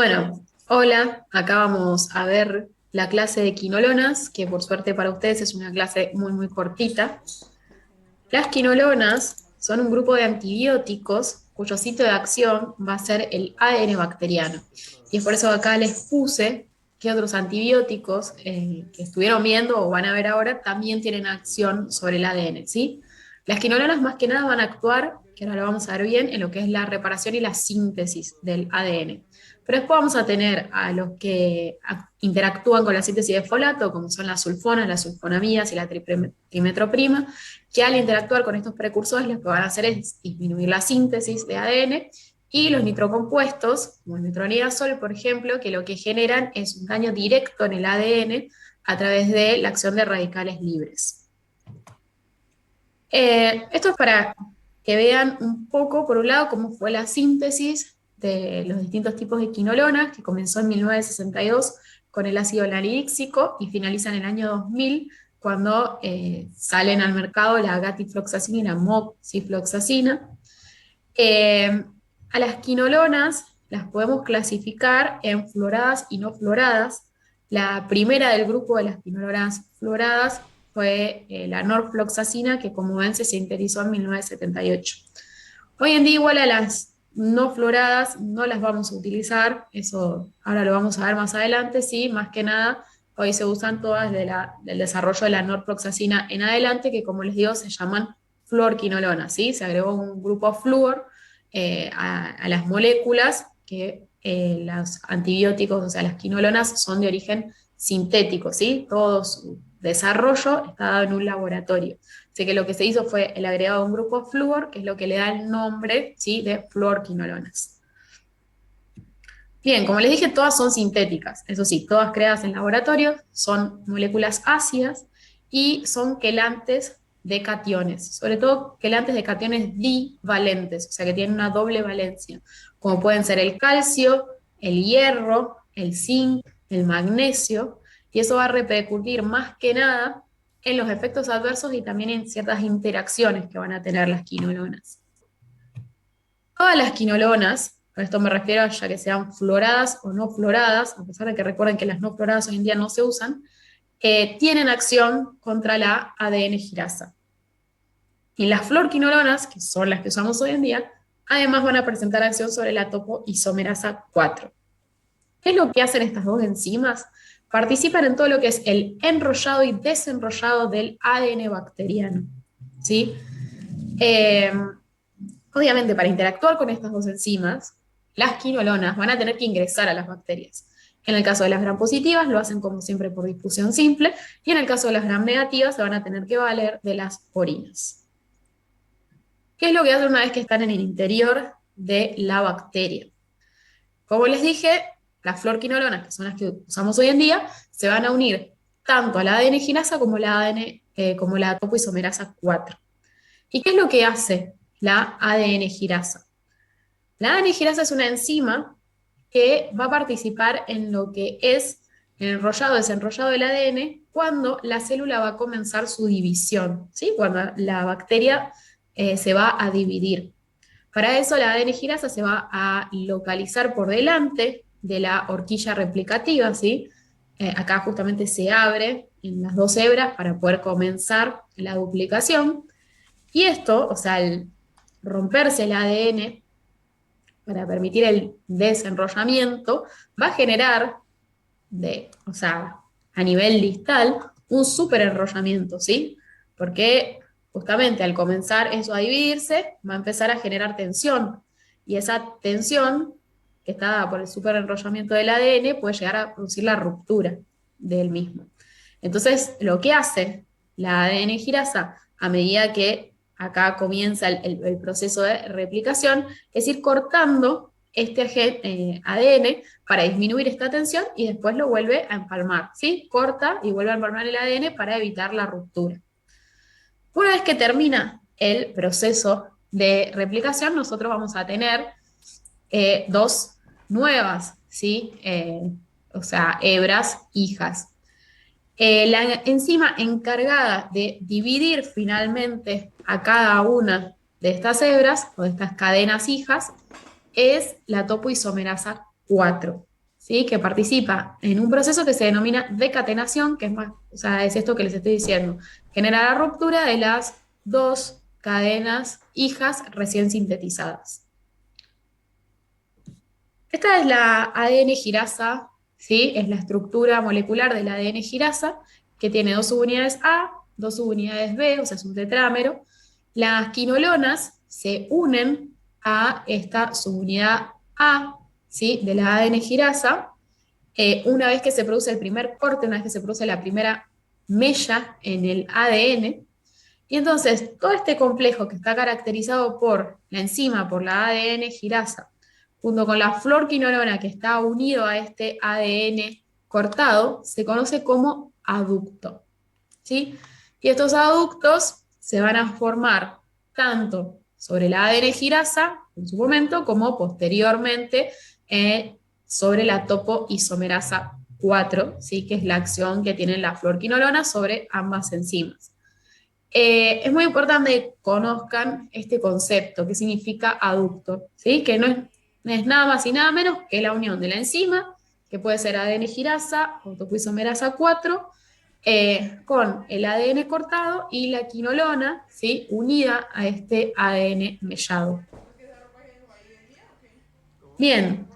Bueno, hola, acá vamos a ver la clase de quinolonas, que por suerte para ustedes es una clase muy cortita. Las quinolonas son un grupo de antibióticos cuyo sitio de acción va a ser el ADN bacteriano. Y es por eso que acá les puse que otros antibióticos que estuvieron viendo o van a ver ahora también tienen acción sobre el ADN, ¿sí? Las quinolonas más que nada van a actuar, que ahora lo vamos a ver bien, en lo que es la reparación y la síntesis del ADN. Pero después vamos a tener a los que interactúan con la síntesis de folato, como son las sulfonas, las sulfonamidas y la trimetroprima, que al interactuar con estos precursores lo que van a hacer es disminuir la síntesis de ADN, y los nitrocompuestos, como el metronidazol, por ejemplo, que lo que generan es un daño directo en el ADN a través de la acción de radicales libres. Esto es para que vean un poco, por un lado, cómo fue la síntesis de los distintos tipos de quinolonas, que comenzó en 1962 con el ácido lanilíxico y finaliza en el año 2000 cuando salen al mercado la gatifloxacina y la moxifloxacina. Eh, a las quinolonas las podemos clasificar en floradas y no floradas. La primera del grupo de las quinolonas floradas fue la norfloxacina, que como ven se sintetizó en 1978. Hoy en día igual a las no floradas no las vamos a utilizar, eso ahora lo vamos a ver más adelante, sí, más que nada hoy se usan todas del desarrollo de la norfloxacina en adelante, que como les digo se llaman fluorquinolonas, ¿sí? Se agregó un grupo flúor a las moléculas que los antibióticos, o sea, las quinolonas, son de origen sintético, ¿sí? Todo su desarrollo está dado en un laboratorio. Así que lo que se hizo fue el agregado de un grupo flúor, que es lo que le da el nombre, ¿sí?, de fluorquinolonas. Bien, como les dije, todas son sintéticas, eso sí, todas creadas en laboratorio, son moléculas ácidas y son quelantes de cationes, sobre todo quelantes de cationes divalentes, o sea que tienen una doble valencia, como pueden ser el calcio, el hierro, el zinc, el magnesio, y eso va a repercutir más que nada en los efectos adversos y también en ciertas interacciones que van a tener las quinolonas. Todas las quinolonas, a esto me refiero ya que sean floradas o no floradas, a pesar de que recuerden que las no floradas hoy en día no se usan, tienen acción contra la ADN girasa. Y las florquinolonas, que son las que usamos hoy en día, además van a presentar acción sobre la topoisomerasa 4. ¿Qué es lo que hacen estas dos enzimas? Participan en todo lo que es el enrollado y desenrollado del ADN bacteriano, ¿sí? Eh, Obviamente, para interactuar con estas dos enzimas, las quinolonas van a tener que ingresar a las bacterias. En el caso de las gram positivas, lo hacen como siempre por difusión simple, y en el caso de las gram negativas, se van a tener que valer de las orinas. ¿Qué es lo que hacen una vez que están en el interior de la bacteria? Como les dije, las florquinolonas, que son las que usamos hoy en día, se van a unir tanto a la ADN ginasa como la ADN, como la topoisomerasa 4. ¿Y qué es lo que hace la ADN girasa? La anihilasa es una enzima que va a participar en lo que es el enrollado, desenrollado del ADN cuando la célula va a comenzar su división, ¿sí? Cuando la bacteria se va a dividir. Para eso la ADN girasa se va a localizar por delante de la horquilla replicativa, ¿sí? Acá justamente se abre en las dos hebras para poder comenzar la duplicación. Y esto, o sea, al romperse el ADN, para permitir el desenrollamiento, va a generar, o sea, a nivel distal, un superenrollamiento, ¿sí? Porque justamente al comenzar eso a dividirse, va a empezar a generar tensión. Y esa tensión, que está dada por el superenrollamiento del ADN, puede llegar a producir la ruptura del mismo. Entonces, lo que hace la ADN girasa a medida que acá comienza el proceso de replicación, es ir cortando este ADN para disminuir esta tensión y después lo vuelve a empalmar, ¿sí? Corta y vuelve a empalmar el ADN para evitar la ruptura. Una vez que termina el proceso de replicación, nosotros vamos a tener dos nuevas, ¿sí? O sea, hebras hijas. La enzima encargada de dividir finalmente a cada una de estas hebras o de estas cadenas hijas es la topoisomerasa 4. ¿sí? Que participa en un proceso que se denomina decatenación, que es más, o sea, es esto que les estoy diciendo, genera la ruptura de las dos cadenas hijas recién sintetizadas. Esta es la ADN girasa, ¿sí? Es la estructura molecular del ADN girasa, que tiene dos subunidades A, dos subunidades B, o sea, es un tetrámero. Las quinolonas se unen a esta subunidad A, ¿sí? De la ADN girasa, una vez que se produce el primer corte, una vez que se produce la primera mella en el ADN. Y entonces, todo este complejo que está caracterizado por la enzima, por la ADN girasa, junto con la florquinolona que está unido a este ADN cortado, se conoce como aducto, ¿sí? Y estos aductos se van a formar tanto sobre la ADN girasa en su momento como posteriormente sobre la topoisomerasa 4, ¿sí? Que es la acción que tiene la florquinolona sobre ambas enzimas. Es muy importante que conozcan este concepto, que significa aducto, ¿sí? Que no es nada más y nada menos que la unión de la enzima, que puede ser ADN girasa o topoisomerasa 4, con el ADN cortado y la quinolona, ¿sí? Unida a este ADN mellado. Bien,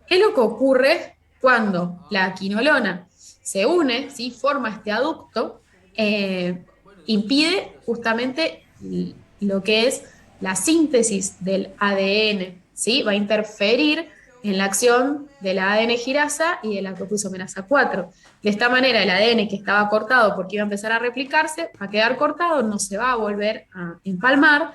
¿qué es lo que ocurre cuando la quinolona se une, ¿sí? Forma este aducto? Impide justamente lo que es la síntesis del ADN, ¿sí? Va a interferir en la acción de la ADN girasa y de la topoisomerasa 4. De esta manera, el ADN que estaba cortado porque iba a empezar a replicarse, va a quedar cortado, no se va a volver a empalmar.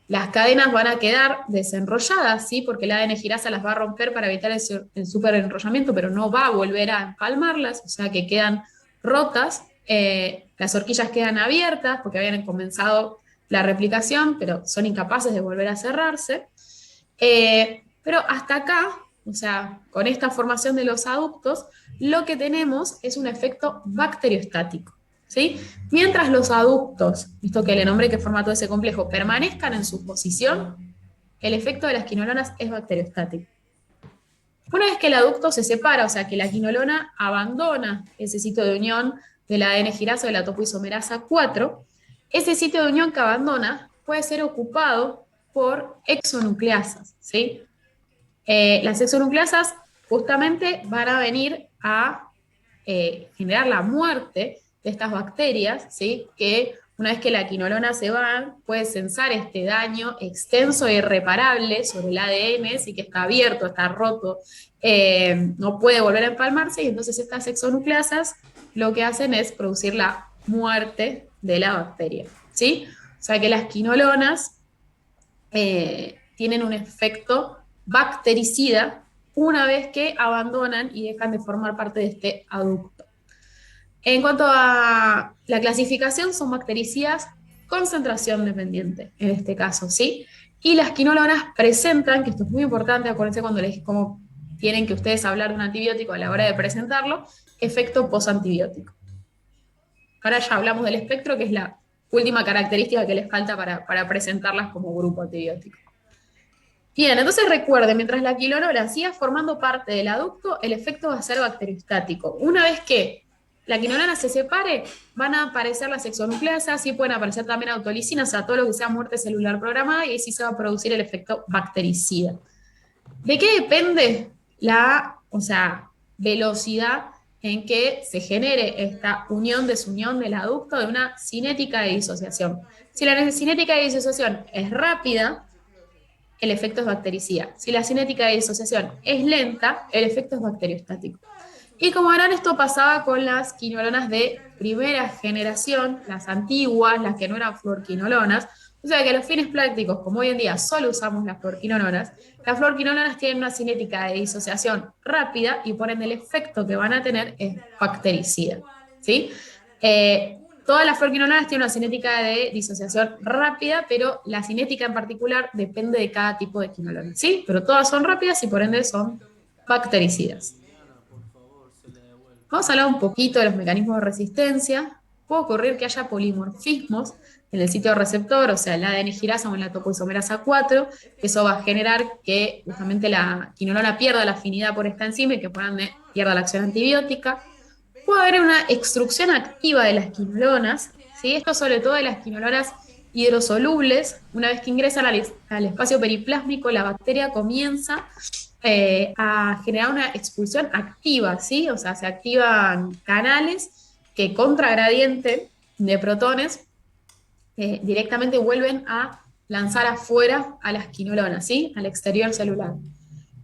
Las cadenas van a quedar desenrolladas, ¿sí? Porque el ADN girasa las va a romper para evitar el superenrollamiento, pero no va a volver a empalmarlas, o sea que quedan rotas. Las horquillas quedan abiertas porque habían comenzado la replicación, pero son incapaces de volver a cerrarse. Pero hasta acá, o sea, con esta formación de los aductos, lo que tenemos es un efecto bacteriostático, ¿sí? Mientras los aductos, visto que le nombré que forma todo ese complejo, permanezcan en su posición, el efecto de las quinolonas es bacteriostático. Una vez que el aducto se separa, o sea, que la quinolona abandona ese sitio de unión del ADN girasa de la topoisomerasa 4, ese sitio de unión que abandona puede ser ocupado por exonucleasas, ¿sí? Las exonucleasas justamente van a venir a generar la muerte de estas bacterias, ¿sí? Que una vez que la quinolona se va, puede censar este daño extenso e irreparable sobre el ADN, sí que está abierto, está roto, no puede volver a empalmarse, y entonces estas exonucleasas lo que hacen es producir la muerte de la bacteria, ¿sí? O sea que las quinolonas tienen un efecto bactericida una vez que abandonan y dejan de formar parte de este aducto. En cuanto a la clasificación, son bactericidas concentración dependiente, en este caso, ¿sí? Y las quinolonas presentan, que esto es muy importante, acuérdense cuando les cómo tienen que ustedes hablar de un antibiótico a la hora de presentarlo, efecto posantibiótico. Ahora ya hablamos del espectro, que es la última característica que les falta para presentarlas como grupo antibiótico. Bien, entonces recuerden, mientras la quinolona siga formando parte del aducto, el efecto va a ser bacteriostático. Una vez que la quinolona se separe, van a aparecer las exonucleasas, sí pueden aparecer también autolisinas, o sea, todo lo que sea muerte celular programada, y ahí sí se va a producir el efecto bactericida. ¿De qué depende la, o sea, velocidad en que se genere esta unión, desunión del aducto de una cinética de disociación? Si la cinética de disociación es rápida, el efecto es bactericida. Si la cinética de disociación es lenta, el efecto es bacteriostático. Y como verán, esto pasaba con las quinolonas de primera generación, las antiguas, las que no eran fluorquinolonas. O sea que a los fines prácticos, como hoy en día solo usamos las fluorquinolonas tienen una cinética de disociación rápida y por ende el efecto que van a tener es bactericida, ¿sí? Todas las fluorquinolonas tienen una cinética de disociación rápida, pero la cinética en particular depende de cada tipo de quinolona, ¿sí? Pero todas son rápidas y por ende son bactericidas. Vamos a hablar un poquito de los mecanismos de resistencia. Puede ocurrir que haya polimorfismos en el sitio receptor, o sea, el ADN girasa o en la topoisomerasa 4, eso va a generar que justamente la quinolona pierda la afinidad por esta enzima y que por ende pierda la acción antibiótica. Puede haber una extrusión activa de las quinolonas, ¿sí? Esto sobre todo de las quinolonas hidrosolubles. Una vez que ingresan al espacio periplásmico, la bacteria comienza a generar una expulsión activa, ¿sí? O sea, se activan canales que contra gradiente de protones directamente vuelven a lanzar afuera a las quinolonas, ¿sí? Al exterior celular.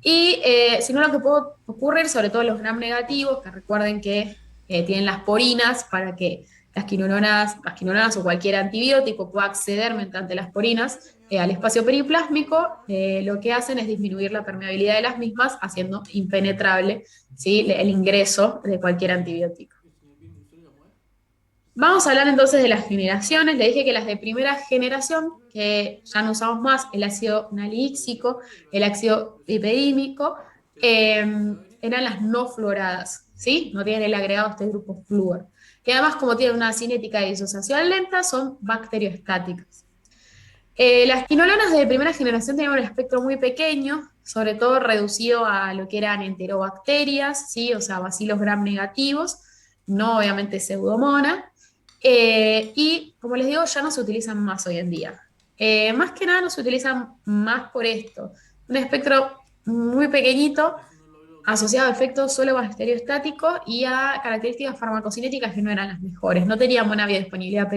Y si no, lo que puede ocurrir, sobre todo los gram negativos, que recuerden que tienen las porinas para que las quinolonas o cualquier antibiótico pueda acceder mediante las porinas al espacio periplásmico, lo que hacen es disminuir la permeabilidad de las mismas, haciendo impenetrable, ¿sí?, el ingreso de cualquier antibiótico. Vamos a hablar entonces de las generaciones. Le dije que las de primera generación, que ya no usamos más, el ácido nalíxico, el ácido epidímico, eran las no fluoradas, ¿sí? No tienen el agregado este grupo flúor. Que además, como tienen una cinética de disociación lenta, son bacteriostáticas. Las quinolonas de primera generación tenían un espectro muy pequeño, sobre todo reducido a lo que eran enterobacterias, ¿sí? O sea, bacilos gram negativos, no obviamente pseudomonas. Y como les digo, ya no se utilizan más hoy en día. Más que nada no se utilizan más por esto. Un espectro muy pequeñito, asociado a efectos solo bacteriostáticos y a características farmacocinéticas que no eran las mejores. No tenían buena biodisponibilidad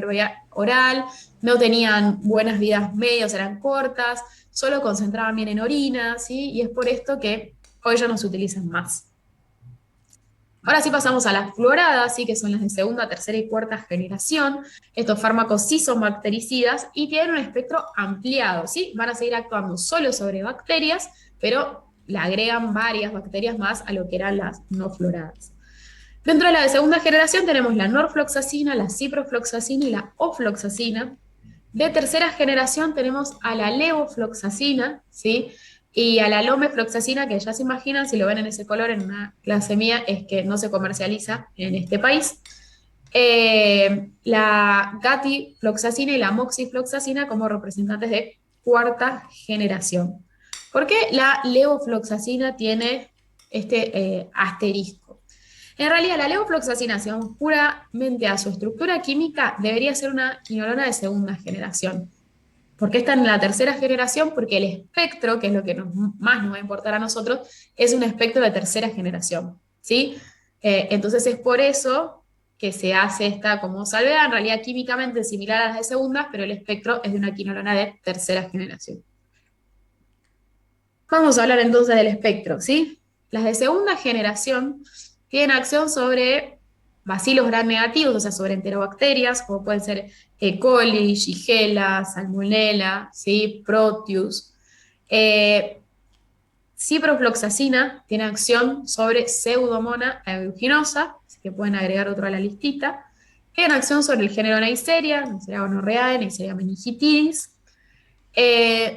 oral, no tenían buenas vidas medias, eran cortas, solo concentraban bien en orina, ¿sí? Y es por esto que hoy ya no se utilizan más. Ahora sí pasamos a las fluoradas, ¿sí?, que son las de segunda, tercera y cuarta generación. Estos fármacos sí son bactericidas y tienen un espectro ampliado, ¿sí? Van a seguir actuando solo sobre bacterias, pero le agregan varias bacterias más a lo que eran las no fluoradas. Dentro de la de segunda generación tenemos la norfloxacina, la ciprofloxacina y la ofloxacina. De tercera generación tenemos a la levofloxacina, ¿sí? Y a la lomefloxacina, que ya se imaginan, si lo ven en ese color en una clase mía, es que no se comercializa en este país. La gatifloxacina y la moxifloxacina como representantes de cuarta generación. ¿Por qué la levofloxacina tiene este asterisco? En realidad, la levofloxacina, si vamos puramente a su estructura química, debería ser una quinolona de segunda generación. ¿Por qué está en la tercera generación? Porque el espectro, que es lo que más nos va a importar a nosotros, es un espectro de tercera generación, ¿sí? Entonces es por eso que se hace esta como salvedad, en realidad químicamente similar a las de segundas, pero el espectro es de una quinolona de tercera generación. Vamos a hablar entonces del espectro, ¿sí? Las de segunda generación tienen acción sobre bacilos gram negativos, o sea, sobre enterobacterias, como pueden ser E. coli, Shigella, Salmonella, ¿sí?, Proteus. Ciprofloxacina tiene acción sobre Pseudomonas aeruginosa, así que pueden agregar otro a la listita. Tiene acción sobre el género Neisseria, Neisseria gonorrhoeae, Neisseria meningitidis.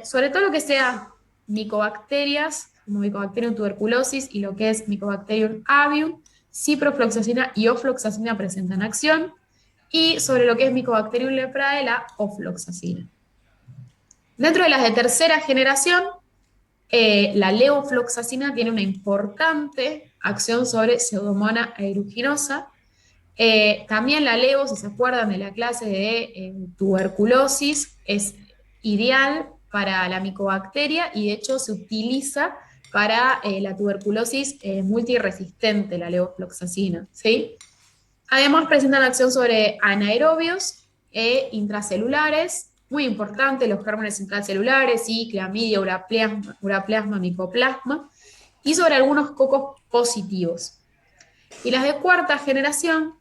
Sobre todo lo que sea micobacterias, como Mycobacterium tuberculosis y lo que es Mycobacterium avium, ciprofloxacina y ofloxacina presentan acción. Y sobre lo que es Mycobacterium leprae, la ofloxacina. Dentro de las de tercera generación, la levofloxacina tiene una importante acción sobre Pseudomonas aeruginosa. También la levo, si se acuerdan de la clase de tuberculosis, es ideal para la micobacteria y de hecho se utiliza para la tuberculosis multiresistente, la levofloxacina, ¿sí? Además presentan acción sobre anaerobios e intracelulares, muy importante, los gérmenes intracelulares, ¿sí?, clamidia, uraplasma, micoplasma, y sobre algunos cocos positivos. Y las de cuarta generación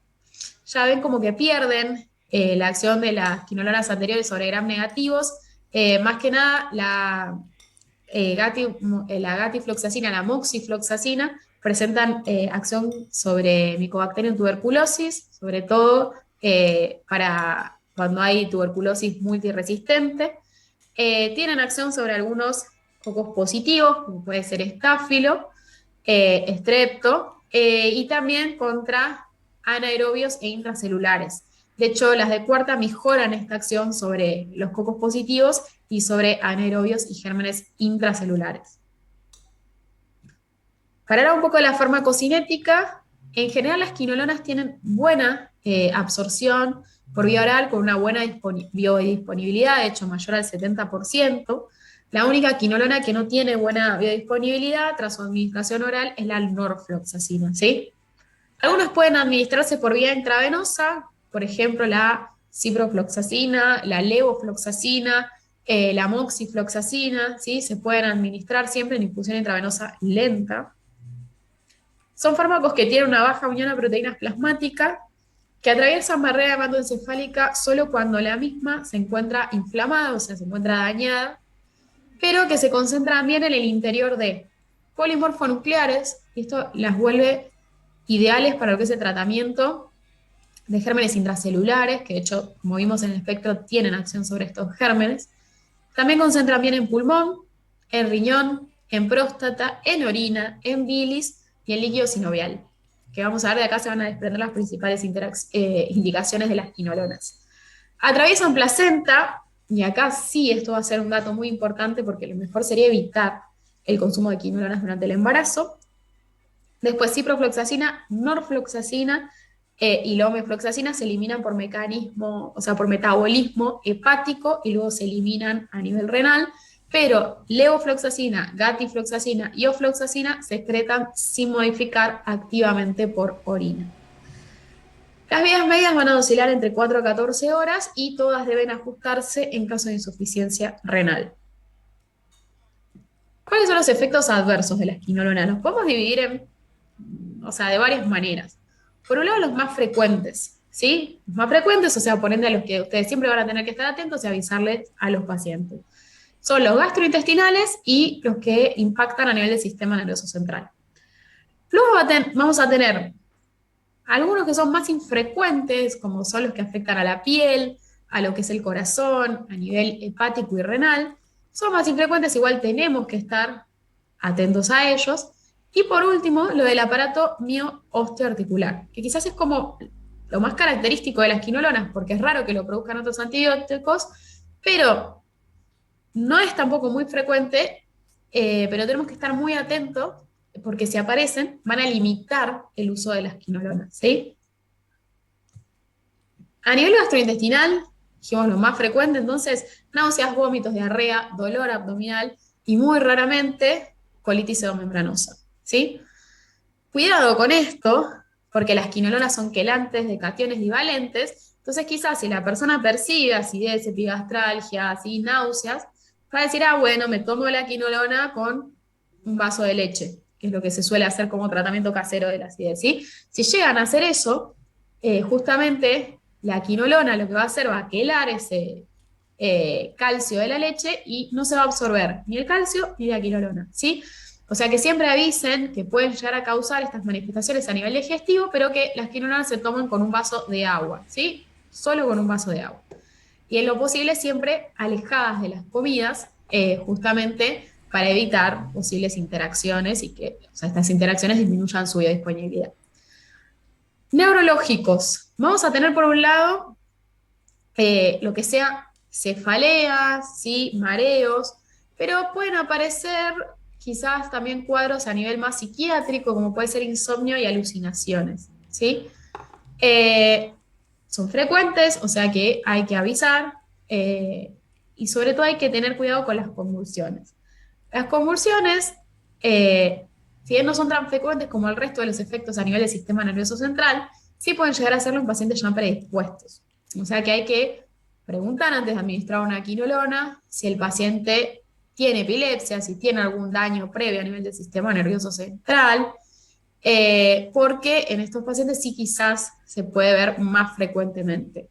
ya ven como que pierden la acción de las quinolonas anteriores sobre gram negativos, más que nada la gatifloxacina, la moxifloxacina, presentan acción sobre Mycobacterium tuberculosis, sobre todo para cuando hay tuberculosis multiresistente. Tienen acción sobre algunos cocos positivos, como puede ser estáfilo, estrepto, y también contra anaerobios e intracelulares. De hecho, las de cuarta mejoran esta acción sobre los cocos positivos y sobre anaerobios y gérmenes intracelulares. Para hablar un poco de la farmacocinética, en general las quinolonas tienen buena absorción por vía oral con una buena biodisponibilidad, de hecho mayor al 70%. La única quinolona que no tiene buena biodisponibilidad tras su administración oral es la norfloxacina, ¿sí? Algunos pueden administrarse por vía intravenosa, por ejemplo la ciprofloxacina, la levofloxacina, la moxifloxacina, ¿sí? Se pueden administrar siempre en infusión intravenosa lenta. Son fármacos que tienen una baja unión a proteínas plasmáticas, que atraviesan barrera hematoencefálica solo cuando la misma se encuentra inflamada, o sea, se encuentra dañada, pero que se concentran bien en el interior de polimorfonucleares, y esto las vuelve ideales para lo que es el tratamiento de gérmenes intracelulares, que de hecho, como vimos en el espectro, tienen acción sobre estos gérmenes. También concentran bien en pulmón, en riñón, en próstata, en orina, en bilis y en líquido sinovial, que vamos a ver de acá se van a desprender las principales indicaciones de las quinolonas. Atraviesan placenta, y acá sí esto va a ser un dato muy importante porque lo mejor sería evitar el consumo de quinolonas durante el embarazo. Después ciprofloxacina, norfloxacina y la omefloxacina se eliminan por mecanismo, o sea, por metabolismo hepático y luego se eliminan a nivel renal, pero levofloxacina, gatifloxacina y ofloxacina se excretan sin modificar activamente por orina. Las vías medias van a oscilar entre 4 a 14 horas y todas deben ajustarse en caso de insuficiencia renal. ¿Cuáles son los efectos adversos de la quinolona? Los podemos dividir de varias maneras. Por un lado, los más frecuentes, ¿sí? Los más frecuentes, o sea, por ende a los que ustedes siempre van a tener que estar atentos y avisarles a los pacientes. Son los gastrointestinales y los que impactan a nivel del sistema nervioso central. Luego vamos a tener algunos que son más infrecuentes, como son los que afectan a la piel, a lo que es el corazón, a nivel hepático y renal. Son más infrecuentes, igual tenemos que estar atentos a ellos. Y por último, lo del aparato mio-osteoarticular, que quizás es como lo más característico de las quinolonas, porque es raro que lo produzcan otros antibióticos, pero no es tampoco muy frecuente, pero tenemos que estar muy atentos, porque si aparecen, van a limitar el uso de las quinolonas, ¿sí? A nivel gastrointestinal, dijimos lo más frecuente, entonces, náuseas, vómitos, diarrea, dolor abdominal y muy raramente colitis pseudomembranosa, ¿sí? Cuidado con esto, porque las quinolonas son quelantes de cationes divalentes, entonces quizás si la persona percibe acidez, epigastralgia, así, náuseas, va a decir, bueno, me tomo la quinolona con un vaso de leche, que es lo que se suele hacer como tratamiento casero de la acidez, ¿sí? Si llegan a hacer eso, justamente la quinolona lo que va a hacer va a quelar ese calcio de la leche y no se va a absorber ni el calcio ni la quinolona, ¿sí? O sea que siempre avisen que pueden llegar a causar estas manifestaciones a nivel digestivo, pero que las quinolonas se toman con un vaso de agua, ¿sí? Solo con un vaso de agua. Y en lo posible siempre alejadas de las comidas, justamente para evitar posibles interacciones y que estas interacciones disminuyan su biodisponibilidad. Neurológicos. Vamos a tener por un lado lo que sea cefaleas, ¿sí? Mareos, pero pueden aparecer quizás también cuadros a nivel más psiquiátrico, como puede ser insomnio y alucinaciones, ¿sí? Son frecuentes, o sea que hay que avisar, y sobre todo hay que tener cuidado con las convulsiones. Las convulsiones, si bien no son tan frecuentes como el resto de los efectos a nivel del sistema nervioso central, sí pueden llegar a serlo en pacientes ya predispuestos. O sea que hay que preguntar antes de administrar una quinolona si el paciente tiene epilepsia, si tiene algún daño previo a nivel del sistema nervioso central, porque en estos pacientes sí quizás se puede ver más frecuentemente.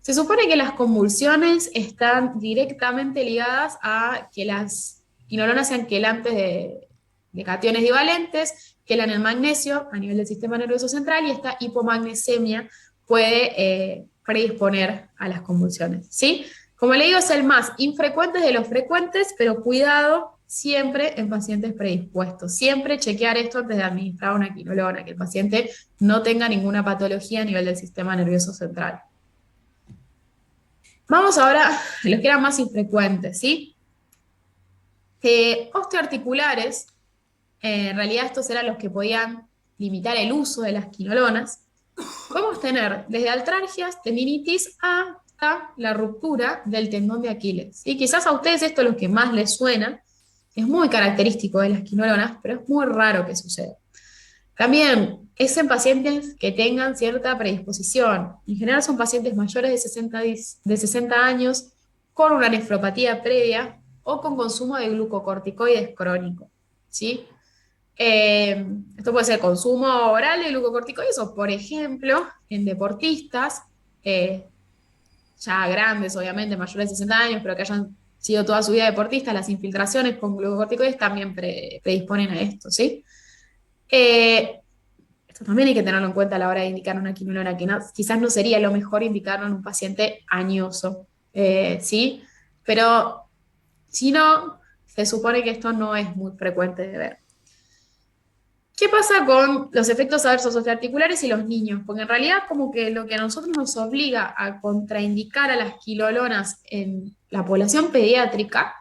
Se supone que las convulsiones están directamente ligadas a que las quinolonas sean quelantes de cationes divalentes, quelan el magnesio a nivel del sistema nervioso central y esta hipomagnesemia puede predisponer a las convulsiones, ¿sí? Como le digo, es el más infrecuente de los frecuentes, pero cuidado siempre en pacientes predispuestos. Siempre chequear esto antes de administrar una quinolona, que el paciente no tenga ninguna patología a nivel del sistema nervioso central. Vamos ahora a los que eran más infrecuentes, ¿sí? Osteoarticulares, en realidad estos eran los que podían limitar el uso de las quinolonas. Podemos tener desde artralgias, tendinitis, hasta la ruptura del tendón de Aquiles. Y quizás a ustedes esto es lo que más les suena, es muy característico de las quinolonas, pero es muy raro que suceda. También es en pacientes que tengan cierta predisposición. En general son pacientes mayores de 60 años con una nefropatía previa o con consumo de glucocorticoides crónico, ¿sí? Esto puede ser consumo oral de glucocorticoides o, por ejemplo, en deportistas eh, ya grandes, obviamente, mayores de 60 años, pero que hayan sido toda su vida deportistas, las infiltraciones con glucocorticoides también predisponen a esto, ¿sí? Eh, Esto también hay que tenerlo en cuenta a la hora de indicar una quinolona, que quizás no sería lo mejor indicarlo en un paciente añoso, ¿sí? Pero si no, se supone que esto no es muy frecuente de ver. ¿Qué pasa con los efectos adversos osteoarticulares y los niños? Porque en realidad como que lo que a nosotros nos obliga a contraindicar a las quinolonas en la población pediátrica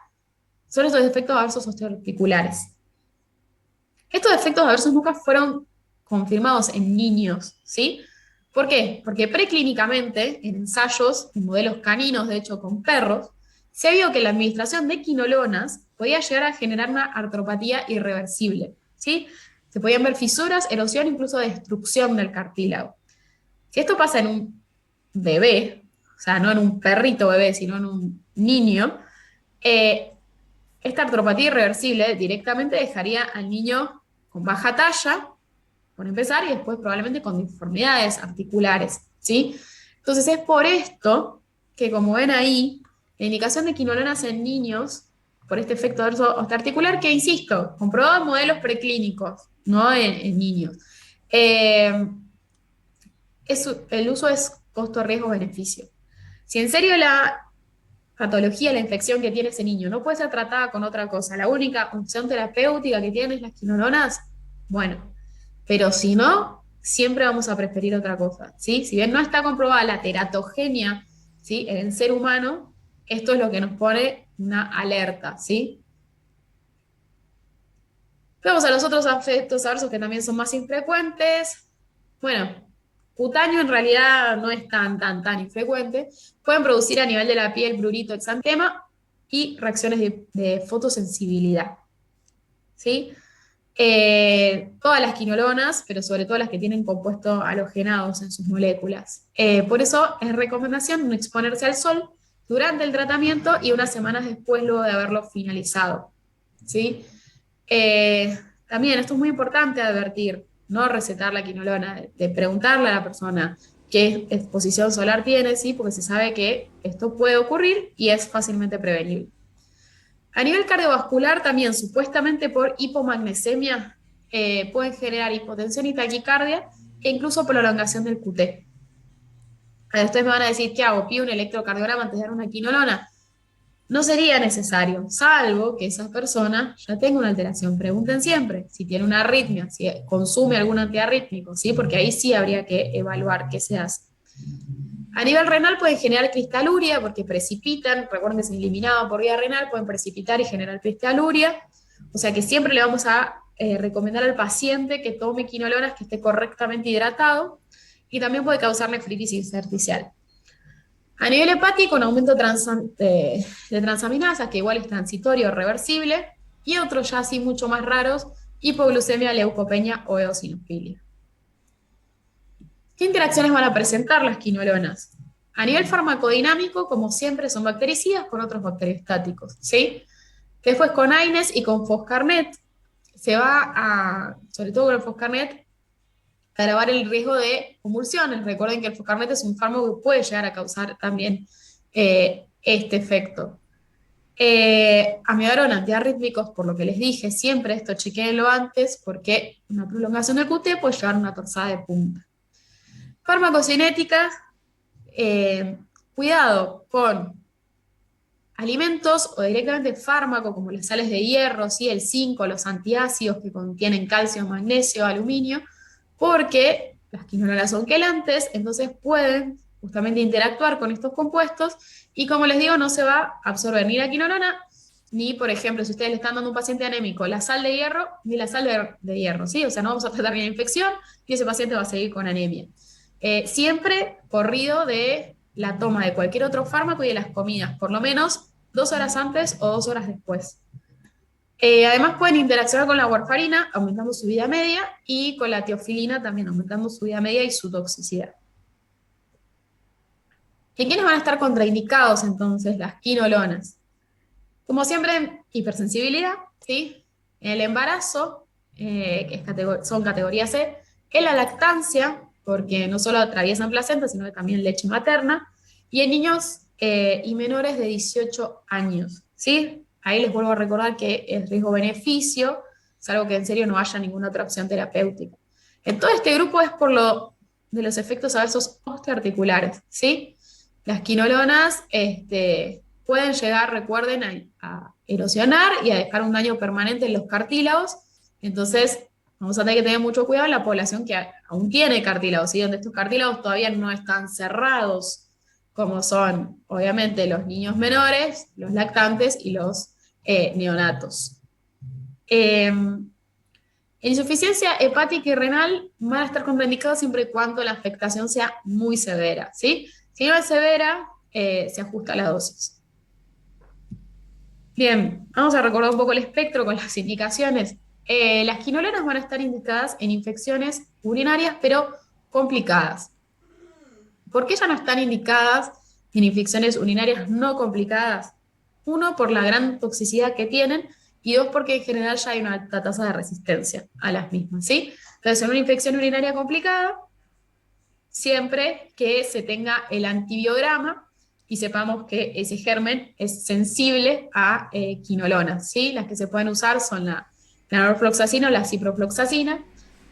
son estos efectos adversos osteoarticulares. Estos efectos adversos nunca fueron confirmados en niños, ¿sí? ¿Por qué? Porque preclínicamente, en ensayos, en modelos caninos, de hecho con perros, se vio que la administración de quinolonas podía llegar a generar una artropatía irreversible, ¿sí? Se podían ver fisuras, erosión, incluso destrucción del cartílago. Si esto pasa en un bebé, o sea, no en un perrito bebé, sino en un niño, eh, esta artropatía irreversible directamente dejaría al niño con baja talla, por empezar, y después probablemente con deformidades articulares, ¿sí? Entonces es por esto que, como ven ahí, la indicación de quinolonas en niños, por este efecto adverso osteoarticular, que insisto, comprobado en modelos preclínicos, no en niños. Eh, el uso es costo-riesgo-beneficio. Si en serio la patología, la infección que tiene ese niño no puede ser tratada con otra cosa, la única opción terapéutica que tiene es las quinolonas, bueno, pero si no, siempre vamos a preferir otra cosa, ¿sí? Si bien no está comprobada la teratogenia, ¿sí? En el ser humano, esto es lo que nos pone una alerta, ¿sí? Vamos a los otros efectos adversos que también son más infrecuentes. Bueno, cutáneo en realidad no es tan infrecuente. Pueden producir a nivel de la piel prurito, exantema y reacciones de fotosensibilidad, ¿sí? Todas las quinolonas, pero sobre todo las que tienen compuestos halogenados en sus moléculas. Por eso es recomendación no exponerse al sol durante el tratamiento y unas semanas después luego de haberlo finalizado, ¿sí? También esto es muy importante advertir, no recetar la quinolona, de preguntarle a la persona qué exposición solar tiene, ¿sí? Porque se sabe que esto puede ocurrir y es fácilmente prevenible. A nivel cardiovascular también, supuestamente por hipomagnesemia, pueden generar hipotensión y taquicardia e incluso prolongación del QT. Ustedes me van a decir, ¿qué hago? ¿Pido un electrocardiograma antes de dar una quinolona? No sería necesario, salvo que esa persona ya tenga una alteración. Pregunten siempre si tiene una arritmia, si consume algún antiarrítmico, ¿sí? Porque ahí sí habría que evaluar qué se hace. A nivel renal pueden generar cristaluria porque precipitan, recuerden que es eliminado por vía renal, pueden precipitar y generar cristaluria. O sea que siempre le vamos a recomendar al paciente que tome quinolonas, que esté correctamente hidratado, y también puede causar nefritis intersticial. A nivel hepático, un aumento de transaminasas, que igual es transitorio o reversible, y otros ya así mucho más raros, hipoglucemia, leucopenia o eosinofilia. ¿Qué interacciones van a presentar las quinolonas? A nivel farmacodinámico, como siempre, son bactericidas con otros bacteriostáticos, ¿sí? Después con AINES y con Foscarnet se va a, sobre todo con el Foscarnet, a agravar el riesgo de convulsiones. Recuerden que el Foscarnet es un fármaco que puede llegar a causar también este efecto. Amiodarona, antiarrítmicos, por lo que les dije, siempre esto chequéenlo antes, porque una prolongación del QT puede llevar a una torzada de punta. Farmacocinéticas, cuidado con alimentos o directamente fármacos como las sales de hierro, ¿sí? El zinc, los antiácidos que contienen calcio, magnesio, aluminio, porque las quinolonas son quelantes, entonces pueden justamente interactuar con estos compuestos, y como les digo, no se va a absorber ni la quinolona, ni, por ejemplo, si ustedes le están dando a un paciente anémico la sal de hierro, ni la sal de hierro, ¿sí? O sea, no vamos a tratar ni la infección, y ese paciente va a seguir con anemia. Siempre corrido de la toma de cualquier otro fármaco y de las comidas, por lo menos 2 horas antes o 2 horas después. Además pueden interaccionar con la warfarina, aumentando su vida media, y con la teofilina también, aumentando su vida media y su toxicidad. ¿Y quiénes van a estar contraindicados entonces? Las quinolonas. Como siempre, hipersensibilidad, ¿sí? En el embarazo, que son categoría C, en la lactancia, porque no solo atraviesan placenta, sino que también leche materna, y en niños y menores de 18 años, ¿sí? Ahí les vuelvo a recordar que el riesgo-beneficio, salvo que en serio no haya ninguna otra opción terapéutica. En todo este grupo es por lo de los efectos adversos osteoarticulares, ¿sí? Las quinolonas pueden llegar, recuerden, a erosionar y a dejar un daño permanente en los cartílagos. Entonces, vamos a tener que tener mucho cuidado en la población que aún tiene cartílagos, ¿sí? Donde estos cartílagos todavía no están cerrados, como son, obviamente, los niños menores, los lactantes y los neonatos. En insuficiencia hepática y renal van a estar contraindicados siempre y cuando la afectación sea muy severa, ¿sí? Si no es severa, se ajusta la dosis. Bien, vamos a recordar un poco el espectro con las indicaciones. Las quinolonas van a estar indicadas en infecciones urinarias, pero complicadas. ¿Por qué ya no están indicadas en infecciones urinarias no complicadas? Uno, por la gran toxicidad que tienen, y dos, porque en general ya hay una alta tasa de resistencia a las mismas, ¿sí? Entonces, en una infección urinaria complicada, siempre que se tenga el antibiograma y sepamos que ese germen es sensible a quinolonas, ¿sí? Las que se pueden usar son la norfloxacina o la ciprofloxacina,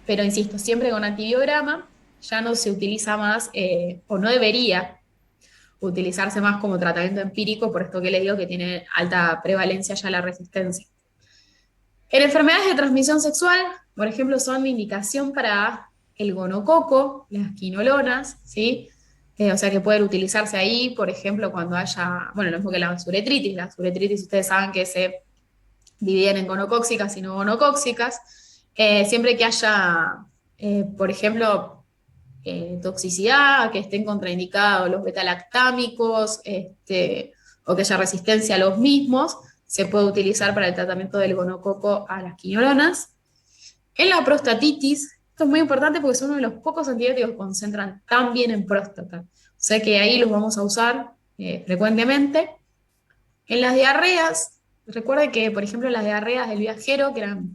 pero insisto, siempre con antibiograma. Ya no se utiliza más, o no debería utilizarse más como tratamiento empírico, por esto que les digo que tiene alta prevalencia ya la resistencia. En enfermedades de transmisión sexual, por ejemplo, son de indicación para el gonococo, las quinolonas, ¿sí? O sea que pueden utilizarse ahí, por ejemplo, cuando haya, bueno, lo mismo que las uretritis ustedes saben que se dividen en gonocóxicas y no gonocóxicas. Siempre que haya, por ejemplo, toxicidad, que estén contraindicados los betalactámicos, o que haya resistencia a los mismos, se puede utilizar para el tratamiento del gonococo a las quinolonas. En la prostatitis, esto es muy importante porque son uno de los pocos antibióticos que concentran tan bien en próstata. O sea que ahí los vamos a usar frecuentemente. En las diarreas, recuerden que, por ejemplo, las diarreas del viajero, que eran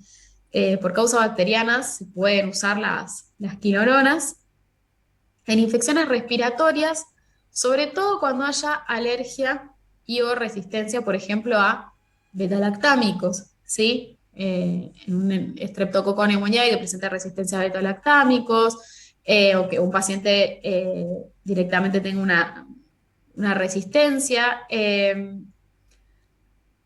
por causas bacterianas, se pueden usar las quinolonas. En infecciones respiratorias, sobre todo cuando haya alergia y o resistencia, por ejemplo, a betalactámicos, ¿sí? En un estreptococo pneumoniae que presenta resistencia a betalactámicos, o que un paciente directamente tenga una resistencia.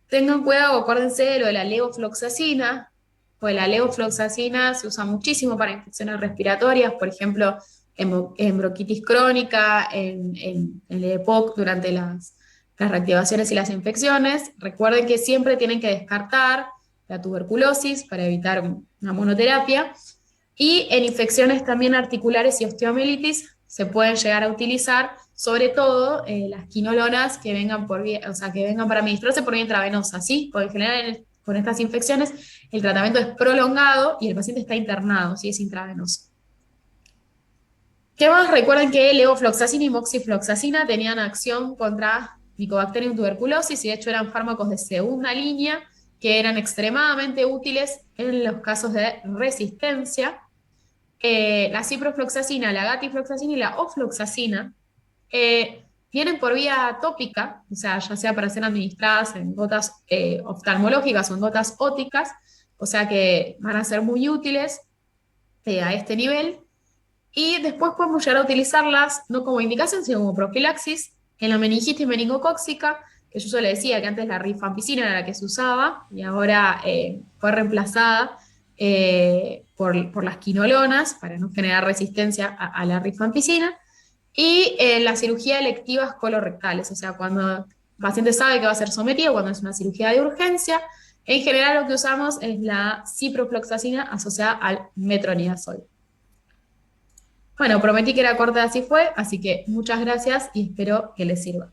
Tengan cuidado, acuérdense de lo de la levofloxacina, pues la levofloxacina se usa muchísimo para infecciones respiratorias, por ejemplo, en bronquitis crónica, en el EPOC durante las reactivaciones y las infecciones. Recuerden que siempre tienen que descartar la tuberculosis para evitar una monoterapia. Y en infecciones también articulares y osteomielitis se pueden llegar a utilizar, sobre todo las quinolonas que vengan o sea, que vengan para administrarse por vía intravenosa, ¿sí? Porque en general con estas infecciones el tratamiento es prolongado y el paciente está internado, si es intravenoso. ¿Qué más? Recuerden que levofloxacina y moxifloxacina tenían acción contra Mycobacterium tuberculosis y de hecho eran fármacos de segunda línea que eran extremadamente útiles en los casos de resistencia. La ciprofloxacina, la gatifloxacina y la ofloxacina vienen por vía tópica, o sea, ya sea para ser administradas en gotas oftalmológicas o en gotas óticas, o sea que van a ser muy útiles a este nivel. Y después podemos llegar a utilizarlas no como indicación, sino como profilaxis en la meningitis meningocóxica, que yo le decía que antes la rifampicina era la que se usaba y ahora fue reemplazada por las quinolonas para no generar resistencia a la rifampicina. Y la cirugía electiva colorectales, o sea, cuando el paciente sabe que va a ser sometido, cuando es una cirugía de urgencia, en general lo que usamos es la ciprofloxacina asociada al metronidazol. Bueno, prometí que era corta, así fue, así que muchas gracias y espero que les sirva.